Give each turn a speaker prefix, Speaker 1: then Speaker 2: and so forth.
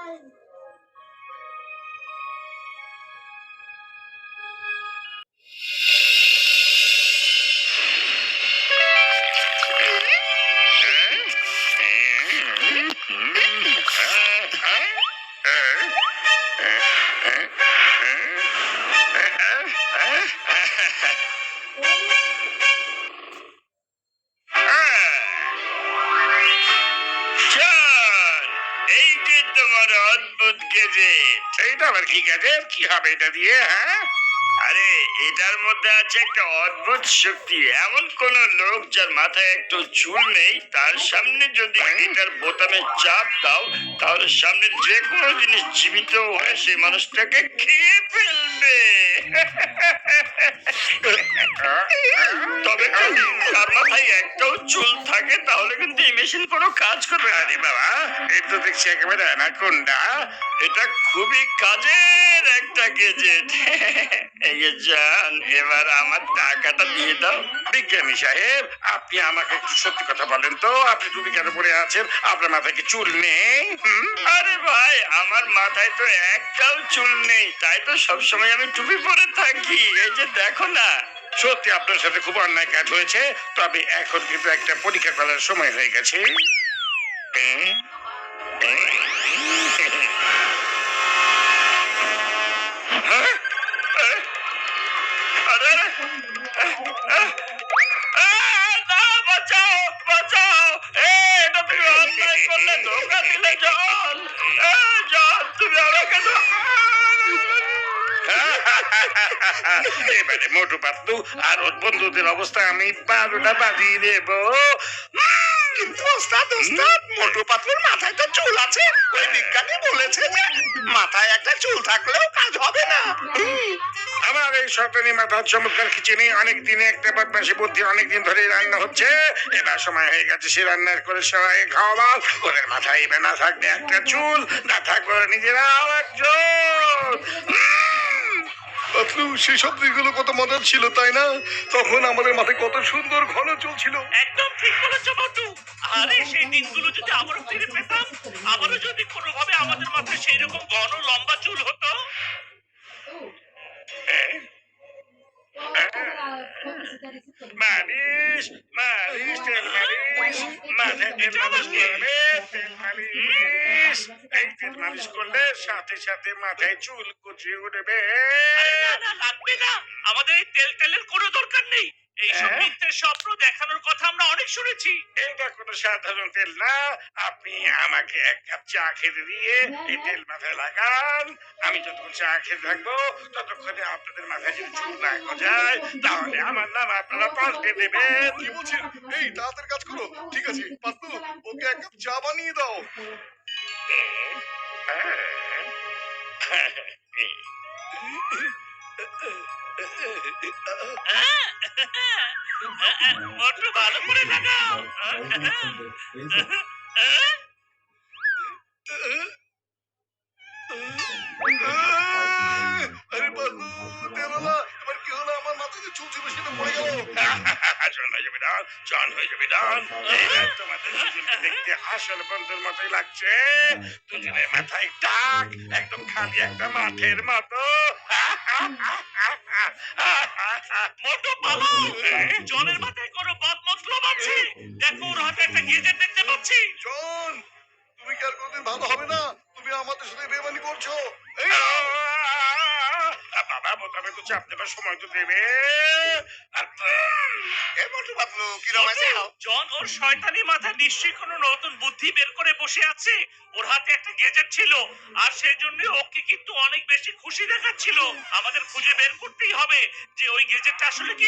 Speaker 1: এই যে তোমার অদ্ভুত গেজেট। এইটা আবার কি গেজেট? কি হবে এটা দিয়ে? হ্যাঁ, আরে এটার মধ্যে আছে একটা অদ্ভুত শক্তি। এমন কোন লোক যার মাথায় একটু চুল নেই, তার সামনে যদি এটার বোতামে চাপ দাও, তাহলে সামনের যে কোনো জিনিস জীবিত হয়ে সেই মানুষটাকে খেয়ে ফেলবে। তবে যদি তার মাথায় একটাও চুল থাকে, তাহলে কিন্তু এই মেশিন কোনো কাজ করবে না। আরে বাবা, এই তো দেখছি একেবারে অ্যানাকোন্ডা। এটা খুবই কাজের একটা গেজেট। এই যে যান, এবার আমার টাকাটা দিয়ে দাও। বিজ্ঞানী সাহেব, আপনি আমাকে একটু সত্যি কথা বলেন তো, আপনি টুপি কেন পরে আছেন? আপনার মাথায় কি চুল নেই? আরে ভাই, আমার মাথায় তো একটাও চুল নেই, তাই তো সবসময় আমি টুপি পরে থাকি। এই যে দেখো না। সত্যি আপনার সাথে খুব অন্যায় কাজ হয়েছে, তবে এখন কিন্তু একটা পরীক্ষা করার সময় হয়ে গেছে। হ্যাঁ? আরে আরে, না, বাঁচাও বাঁচাও। এটা তুমি অন্যায় করলে, ধোকা দিলে। জল, জল, তুমি আমাকে এবারে মোটু পাতলু আর ওর বন্ধুদের অবস্থা আমি 12টা বাজিয়ে দেব। কিন্তু ওস্তাদ, মোটু পাতলুর মাথায় তো চুল আছে। ওই বিজ্ঞানী বলেছে যে মাথায় একটা চুল থাকলেও কাজ হবে না। আমার এই শয়তানি মাথার চমৎকার খিচুড়ি অনেক দিনে একটা বদমাশি বুদ্ধি অনেকদিন ধরে রান্না হচ্ছে। এবার সময় হয়ে গেছে সে রান্না করে সবাই খাওয়াবার। ওদের মাথায় এবার না থাকবে একটা চুল, না থাকবে ওরা নিজেরাও একজন।
Speaker 2: পাতলু, সেসব দিনগুলো কত মজার ছিল, তাই না? তখন আমাদের মাথায় কত সুন্দর ঘন চুল ছিল।
Speaker 3: একদম ঠিক বলেছো বটু। আরে সেই দিনগুলো যদি আবারও ফিরে পেতাম, আবারও যদি কোনোভাবে আমাদের মাথায় সেই রকম ঘন লম্বা চুল হতো।
Speaker 1: মালিশ, মালিশ, তেল মালিশ, মাথায় তেল মালিশ করবে, তেল মালিশ। এই তেল মালিশ করলে সাথে সাথে মাথায় চুল গজিয়ে উঠবে।
Speaker 3: আরে না না, লাগবে না। আমাদের এই তেল তেলের কোনো দরকার নেই। এইসব
Speaker 1: হ্যাঁ?
Speaker 3: মিথ্যের স্বপ্ন দেখানোর কথা আমরা অনেক শুনেছি।
Speaker 1: এটা কোনো সাধারণ তেল না। আপনি আমাকে এক কাপ চা খেতে দিয়ে এই তেল মাথায় লাগান। আমি যতক্ষণ চা খেতে থাকবো, ততক্ষণে আপনাদের মাথায় যদি চুল না গজায়, তাহলে আমার নাম আপনারা পাল্টে দেবেন।
Speaker 2: কি বলছেন? এই তাড়াতাড়ি কাজ করো। ঠিক আছে পাতলু, ওকে এক কাপ চা বানিয়ে দাও।
Speaker 3: বটু, ভালো করে লাগাও।
Speaker 2: আরে পাতলু, তেলওয়ালা, এবার কি হলো? আমার মাথায় যে চুল ছিল সেটা পড়ে গেল।
Speaker 1: জন হয়ে যাবে ডান, জন হয়ে যাবে ডান। এইবার তোমাদের দুজনকে দেখতে আসল বন্ধুর মতোই লাগছে। দুজনের মাথায় টাক, একদম খালি একটা মাঠের মতো।
Speaker 3: মোটু পালাও। জনের মাথায় কোনো বদমতলব আছে? দেখো, ওর হাতে একটা গেজেট দেখতে পাচ্ছি।
Speaker 2: জন, তুমি কি আর কোনদিন ভালো হবে না? তুমি আমাদের সাথে বেমানি করছো। এই
Speaker 1: বাবা, বোতামে তো চাপ দেবার সময় তো দেবে। এ মোটু পাতলু, কিরম আছে?
Speaker 3: জন ওর শয়তানি মাথা নিশ্চয়ই কোনো নতুন বুদ্ধি বের করে বসে আছে। ওর হাতে একটা গেজেট ছিল, আর সেই জন্য ওকে কিন্তু অনেক বেশি খুশি দেখাচ্ছিল। আমাদের খুঁজে বের করতেই হবে যে ওই গেজেটটা আসলে কি।